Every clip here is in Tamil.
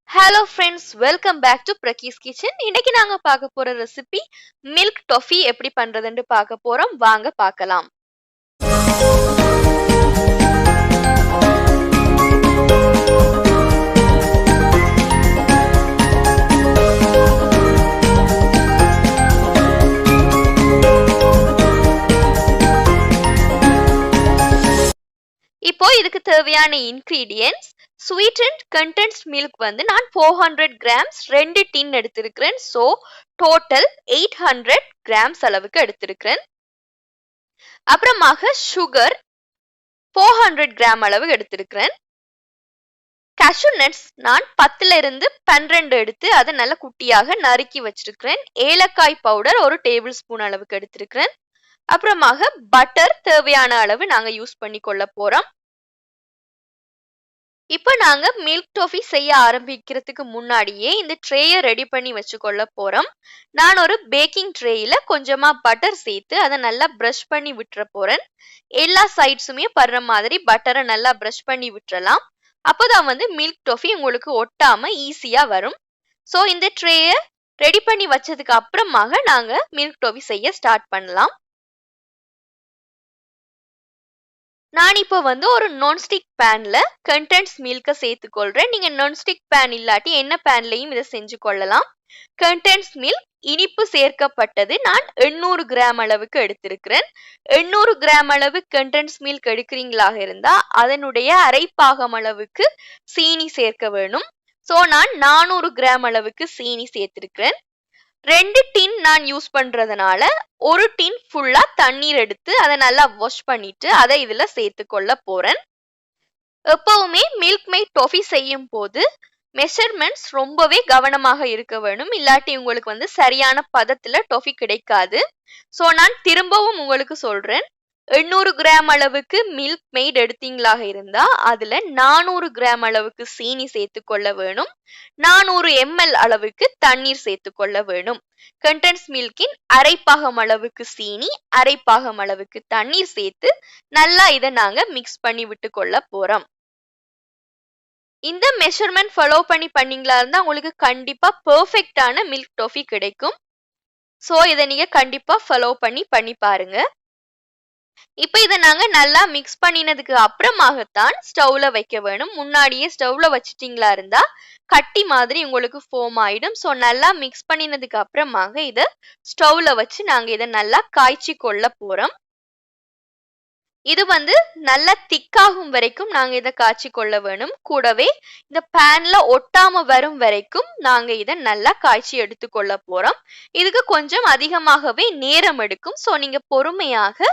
Hello friends, welcome back to Princys Kitchen. இன்னைக்கு நாங்க பார்க்க போற ரெசிபி மில்க் டொஃபி எப்படி பண்றதுன்னு பார்க்க போறோம். வாங்க பார்க்கலாம். இப்போ இதுக்கு தேவையான ingredients sweetened condensed milk வந்து நான் 400 grams 2 tin எடுத்திருக்கிறேன். So total 800 grams அளவுக்கு எடுத்திருக்கிறேன். அப்புறமாக sugar 400 gram அளவு எடுத்திருக்கிறேன். cashew nuts நான் 10ல இருந்து 12 எடுத்து அதை நல்ல குட்டியாக நறுக்கி வச்சிருக்கிறேன். ஏலக்காய் பவுடர் 1 டேபிள் ஸ்பூன் அளவுக்கு எடுத்திருக்கிறேன். அப்புறமாக பட்டர் தேவையான அளவு நாங்க யூஸ் பண்ணி கொள்ள போறோம். இப்போ நாங்க மில்க் டொஃபி செய்ய ஆரம்பிக்கிறதுக்கு முன்னாடியே இந்த ட்ரேயை ரெடி பண்ணி வச்சுக்கொள்ள போறோம். நான் ஒரு பேக்கிங் ட்ரேயில கொஞ்சமா பட்டர் சேர்த்து அதை நல்லா பிரஷ் பண்ணி விட்டுற போறேன். எல்லா சைட்ஸுமே படுற மாதிரி பட்டரை நல்லா பிரஷ் பண்ணி விட்டுறலாம். அப்போதான் வந்து மில்க் டொஃபி உங்களுக்கு ஒட்டாம ஈஸியா வரும். ஸோ இந்த ட்ரேயை ரெடி பண்ணி வச்சதுக்கு அப்புறமாக நாங்க மில்க் டொஃபி செய்ய ஸ்டார்ட் பண்ணலாம். நான் இப்போ வந்து ஒரு நான்ஸ்டிக் பேன்ல கண்டென்ஸ் மில்க சேர்த்துக்கொள்றேன். நீங்க நான்ஸ்டிக் பேன் இல்லாட்டி என்ன பேன்லயும் இதை செஞ்சு கொள்ளலாம். கண்டென்ஸ் மில்க் இனிப்பு சேர்க்கப்பட்டது நான் 800 கிராம் அளவுக்கு எடுத்திருக்கிறேன். 800 கிராம் அளவு கண்டென்ஸ் மில்க் எடுக்கிறீங்களாக இருந்தா அதனுடைய அரைப்பாகம் அளவுக்கு சீனி சேர்க்க வேணும். ஸோ நான் 400 கிராம் அளவுக்கு சீனி சேர்த்திருக்கிறேன். 2 டின் நான் யூஸ் பண்றதுனால ஒரு டின் ஃபுல்லா தண்ணீர் எடுத்து அதை நல்லா வாஷ் பண்ணிட்டு அதை இதுல சேர்த்து கொள்ள போறேன். எப்பவுமே மில்க் மேட் டொஃபி செய்யும் போது மெஷர்மெண்ட்ஸ் ரொம்பவே கவனமாக இருக்க வேணும். இல்லாட்டி உங்களுக்கு வந்து சரியான பதத்துல டொஃபி கிடைக்காது. ஸோ நான் திரும்பவும் உங்களுக்கு சொல்றேன். 800 கிராம் அளவுக்கு மில்க் மெய்ட் எடுத்தீங்களாக இருந்தா அதுல 400 கிராம் அளவுக்கு சீனி சேர்த்து கொள்ள வேணும். 400 ml அளவுக்கு தண்ணீர் சேர்த்து கொள்ள வேணும். கண்டென்ஸ் மில்கின் அரைப்பாகம் அளவுக்கு சீனி அரைப்பாகம் அளவுக்கு தண்ணீர் சேர்த்து நல்லா இதை நாங்க மிக்ஸ் பண்ணி விட்டு கொள்ள போறோம். இந்த மெஷர்மெண்ட் ஃபாலோ பண்ணீங்களா இருந்தா உங்களுக்கு கண்டிப்பா பெர்ஃபெக்டான மில்க் டொஃபி கிடைக்கும். ஸோ இதை நீங்க கண்டிப்பா ஃபாலோ பண்ணி பாருங்க. இப்ப இதை நாங்க நல்லா மிக்ஸ் பண்ணினதுக்கு அப்புறமாகத்தான் ஸ்டவ்ல வைக்க வேணும். முன்னாடியே ஸ்டவ்ல வச்சிட்டீங்களா இருந்தா கட்டி மாதிரி உங்களுக்கு ஃபோம் ஆயிடும். ஸோ நல்லா மிக்ஸ் பண்ணினதுக்கு அப்புறமாக இதை ஸ்டவ்ல வச்சு நாங்க இதை நல்லா காய்ச்சி கொள்ள போறோம். இது வந்து நல்லா திக்காகும் வரைக்கும் நாங்க இதை காய்ச்சி கொள்ள வேணும். கூடவே இந்த பேன்ல ஒட்டாம வரும் வரைக்கும் நாங்க இதை நல்லா காய்ச்சி எடுத்துக்கொள்ள போறோம். இதுக்கு கொஞ்சம் அதிகமாகவே நேரம் எடுக்கும். ஸோ நீங்க பொறுமையாக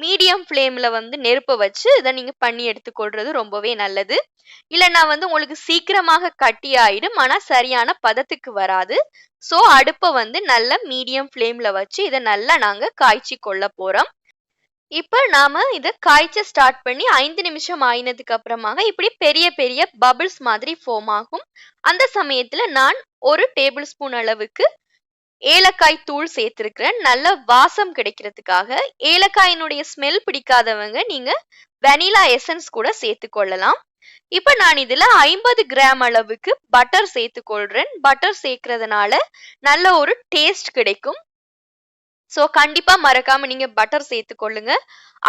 மீடியம் ஃப்ளேம்ல வந்து நெருப்ப வச்சு இதை நீங்க பண்ணி எடுத்துக்கொள்றது ரொம்பவே நல்லது. இல்லைன்னா வந்து உங்களுக்கு சீக்கிரமாக கட்டி ஆயிடும். ஆனா சரியான பதத்துக்கு வராது. ஸோ அடுப்பை வந்து நல்ல மீடியம் ஃப்ளேம்ல வச்சு இதை நல்லா நாங்க காய்ச்சி கொள்ள போறோம். இப்ப நாம இத காய்ச்ச ஸ்டார்ட் பண்ணி 5 நிமிஷம் ஆயினதுக்கு அப்புறமாக இப்படி பெரிய பெரிய பபிள்ஸ் மாதிரி ஃபார்ம் ஆகும். அந்த சமயத்துல நான் 1 டேபிள் ஸ்பூன் அளவுக்கு ஏலக்காய் தூள் சேர்த்திருக்கிறேன். நல்ல வாசம் கிடைக்கிறதுக்காக. ஏலக்காயினுடைய ஸ்மெல் பிடிக்காதவங்க நீங்க வெனிலா எசன்ஸ் கூட சேர்த்து கொள்ளலாம். இப்ப நான் இதுல 50 கிராம் அளவுக்கு பட்டர் சேர்த்து கொள்றேன். பட்டர் சேர்க்கறதுனால நல்ல ஒரு டேஸ்ட் கிடைக்கும். ஸோ கண்டிப்பா மறக்காம நீங்க பட்டர் சேர்த்து கொள்ளுங்க.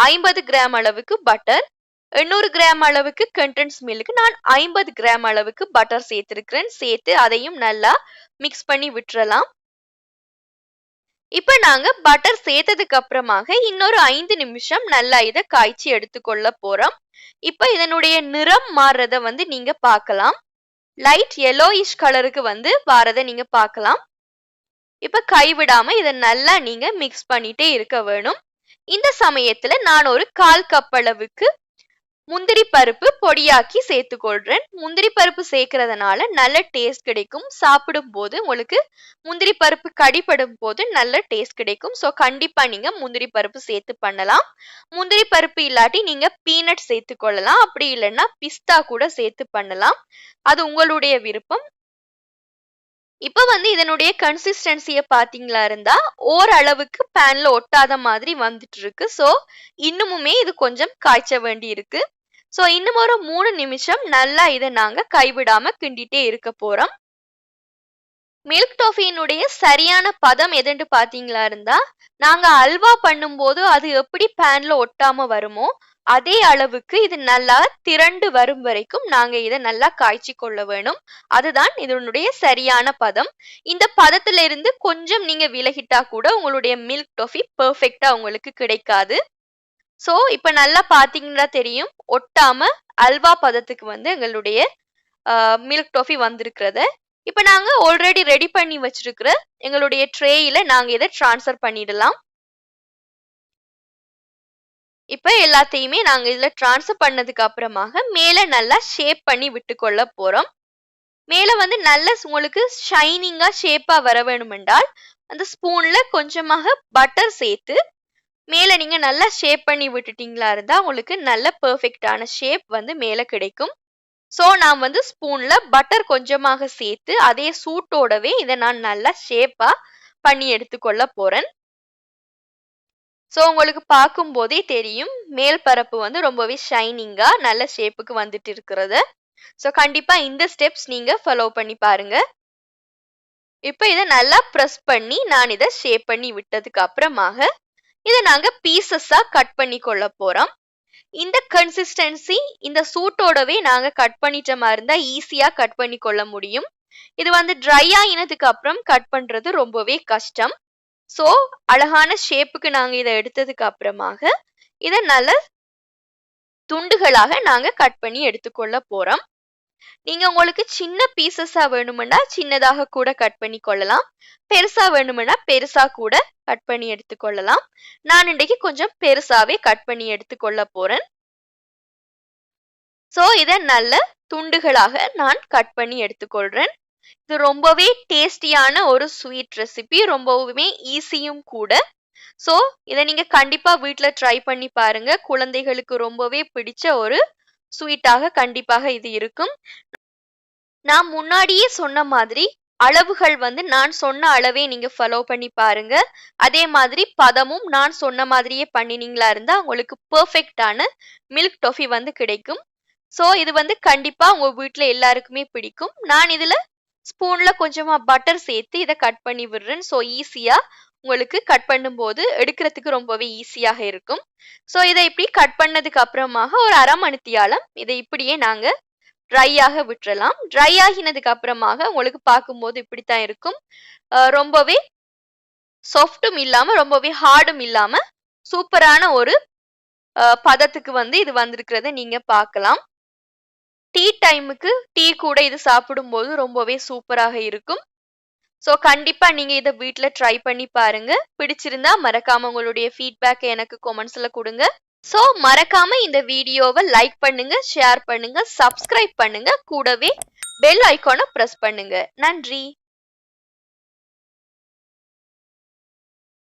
50 கிராம் அளவுக்கு பட்டர், 800 கிராம் அளவுக்கு கண்டென்ஸ் மில்க் நான் 50 கிராம் அளவுக்கு பட்டர் சேர்த்திருக்கிறேன். சேர்த்து அதையும் நல்லா மிக்ஸ் பண்ணி விட்டுறலாம். இப்ப நாங்க பட்டர் சேர்த்ததுக்கு அப்புறமாக இன்னொரு 5 நிமிஷம் நல்லா இதை காய்ச்சி எடுத்துக்கொள்ள போறோம். இப்ப இதனுடைய நிறம் மாறுறத வந்து நீங்க பார்க்கலாம். லைட் yellowish கலருக்கு வந்து வாரதை நீங்க பார்க்கலாம். இப்ப கைவிடாம இதை நல்லா நீங்க மிக்ஸ் பண்ணிட்டே இருக்க வேணும். இந்த சமயத்துல நான் ஒரு 1/4 கப் அளவுக்கு முந்திரி பருப்பு பொடியாக்கி சேர்த்துக்கொள்றேன். முந்திரி பருப்பு சேர்க்கறதுனால நல்ல டேஸ்ட் கிடைக்கும். சாப்பிடும் போது உங்களுக்கு முந்திரி பருப்பு கடிப்படும் போது நல்ல டேஸ்ட் கிடைக்கும். ஸோ கண்டிப்பா நீங்க முந்திரி பருப்பு சேர்த்து பண்ணலாம். முந்திரி பருப்பு இல்லாட்டி நீங்க பீனட் சேர்த்து கொள்ளலாம். அப்படி இல்லைன்னா பிஸ்தா கூட சேர்த்து பண்ணலாம். அது உங்களுடைய விருப்பம். இப்ப வந்து இதனுடைய கன்சிஸ்டன்சிய பாத்தீங்களா இருந்தா ஓரளவுக்கு பேன்ல ஒட்டாத மாதிரி வந்துட்டு இருக்கு. ஸோ இன்னுமுமே இது கொஞ்சம் காய்ச்ச வேண்டி இருக்கு. சோ இன்னும் ஒரு 3 நிமிஷம் நல்லா இதை நாங்க கைவிடாம கிண்டிட்டே இருக்க போறோம். மில்க் டாஃபியினுடைய சரியான பதம் எதுன்னு பாத்தீங்களா இருந்தா, நாங்க அல்வா பண்ணும்போது அது எப்படி பேன்ல ஒட்டாம வருமோ அதே அளவுக்கு இது நல்லா திரண்டு வரும் வரைக்கும் நாங்க இதை நல்லா காய்ச்சி கொள்ள வேணும். அதுதான் இதனுடைய சரியான பதம். இந்த பதத்துல இருந்து கொஞ்சம் நீங்க விலகிட்டா கூட உங்களுடைய மில்க் டாஃபி பெர்ஃபெக்ட்டா உங்களுக்கு கிடைக்காது. சோ இப்ப நல்லா பாத்தீங்கன்னா தெரியும், ஒட்டாம அல்வா பதத்துக்கு வந்து எங்களுடைய மில்க் டாஃபி வந்திருக்கிறத. இப்ப நாங்க ஆல்ரெடி ரெடி பண்ணி வச்சிருக்கிற எங்களுடைய ட்ரேயில நாங்க இதை டிரான்ஸ்ஃபர் பண்ணிடலாம். இப்ப எல்லாத்தையுமே நாங்க இதுல டிரான்ஸ்ஃபர் பண்ணதுக்கு அப்புறமாக மேல நல்லா ஷேப் பண்ணி விட்டு கொள்ள போறோம். மேல வந்து நல்ல உங்களுக்கு ஷைனிங்கா ஷேப்பா வர வேணுமென்றால் அந்த ஸ்பூன்ல கொஞ்சமாக பட்டர் சேர்த்து மேல நீங்க நல்லா ஷேப் பண்ணி விட்டுட்டீங்களா இருந்தா உங்களுக்கு நல்ல பெர்ஃபெக்டான ஷேப் வந்து மேல கிடைக்கும். சோ நான் வந்து ஸ்பூன்ல பட்டர் கொஞ்சமாக சேர்த்து அதே சூட்டோடவே இதை நான் நல்லா ஷேப்பா பண்ணி எடுத்துக்கொள்ள போறேன். சோ உங்களுக்கு பார்க்கும் போதே தெரியும் மேல் பரப்பு வந்து ரொம்பவே ஷைனிங்கா நல்ல ஷேப்புக்கு வந்துட்டு இருக்கிறது. சோ கண்டிப்பா இந்த ஸ்டெப்ஸ் நீங்க ஃபாலோ பண்ணி பாருங்க. இப்ப இதை நல்லா பிரஸ் பண்ணி நான் இதை ஷேப் பண்ணி விட்டதுக்கு அப்புறமாக இதை நாங்க பீசஸா கட் பண்ணி கொள்ள போறோம். இந்த கன்சிஸ்டன்சி இந்த சூட்டோடவே நாங்க கட் பண்ணிட்ட மாதிரி இருந்தா ஈஸியா கட் பண்ணி கொள்ள முடியும். இது வந்து ட்ரை ஆயினதுக்கு அப்புறம் கட் பண்றது ரொம்பவே கஷ்டம். சோ அழகான ஷேப்புக்கு நாங்க இதை எடுத்ததுக்கு அப்புறமாக இதை நல்ல துண்டுகளாக நாங்க கட் பண்ணி எடுத்துக்கொள்ள போறோம். நீங்க உங்களுக்கு சின்ன பீசஸா வேணும்னா சின்னதாக கூட கட் பண்ணி கொள்ளலாம். பெருசா வேணும்னா பெருசா கூட கட் பண்ணி எடுத்துக்கொள்ளலாம். நான் இன்றைக்கு கொஞ்சம் பெருசாவே கட் பண்ணி எடுத்துக்கொள்ள போறேன். சோ இதை நல்ல துண்டுகளாக நான் கட் பண்ணி எடுத்துக்கொள்றேன். இது ரொம்பவே டேஸ்டியான ஒரு ஸ்வீட் ரெசிபி, ரொம்பவுமே ஈஸியும் கூட. சோ இதை நீங்க கண்டிப்பா வீட்ல ட்ரை பண்ணி பாருங்க. குழந்தைகளுக்கு ரொம்பவே பிடிச்ச ஒரு ஸ்வீட்டாக கண்டிப்பாக இது இருக்கும். நான் முன்னாடியே சொன்ன மாதிரி அளவுகள் வந்து நான் சொன்ன அளவே நீங்க ஃபாலோ பண்ணி பாருங்க. அதே மாதிரி பதமும் நான் சொன்ன மாதிரியே பண்ணினீங்களா இருந்தா உங்களுக்கு பெர்ஃபெக்டான மில்க் டாஃபி வந்து கிடைக்கும். சோ இது வந்து கண்டிப்பா உங்க வீட்ல எல்லாருக்குமே பிடிக்கும். நான் இதுல ஸ்பூன்ல கொஞ்சமா பட்டர் சேர்த்து இதை கட் பண்ணி விடுறேன். சோ ஈஸியா உங்களுக்கு கட் பண்ணும்போது எடுக்கிறதுக்கு ரொம்பவே ஈஸியாக இருக்கும். சோ இதை இப்படி கட் பண்ணதுக்கு அப்புறமாக ஒரு அரை மணித்தியாலம் இதை இப்படியே நாங்க ட்ரையாக விட்டுறலாம். ட்ரை ஆகினதுக்கு அப்புறமாக உங்களுக்கு பார்க்கும்போது இப்படித்தான் இருக்கும். ரொம்பவே சாஃப்டும் இல்லாம ரொம்பவே ஹார்டும் இல்லாம சூப்பரான ஒரு பதத்துக்கு வந்து இது வந்திருக்கிறத நீங்க பார்க்கலாம். டீ டைமுக்கு டீ கூட இது சாப்பிடும்போது ரொம்பவே சூப்பராக இருக்கும். சோ கண்டிப்பா நீங்க இதை வீட்ல ட்ரை பண்ணி பாருங்க. பிடிச்சிருந்தா மறக்காம உங்களுடைய ஃபீட்பேக் எனக்கு கமெண்ட்ஸ்ல கொடுங்க. சோ மறக்காம இந்த வீடியோவை லைக் பண்ணுங்க, ஷேர் பண்ணுங்க, சப்ஸ்கிரைப் பண்ணுங்க, கூடவே பெல் ஐகானை பிரஸ் பண்ணுங்க. நன்றி.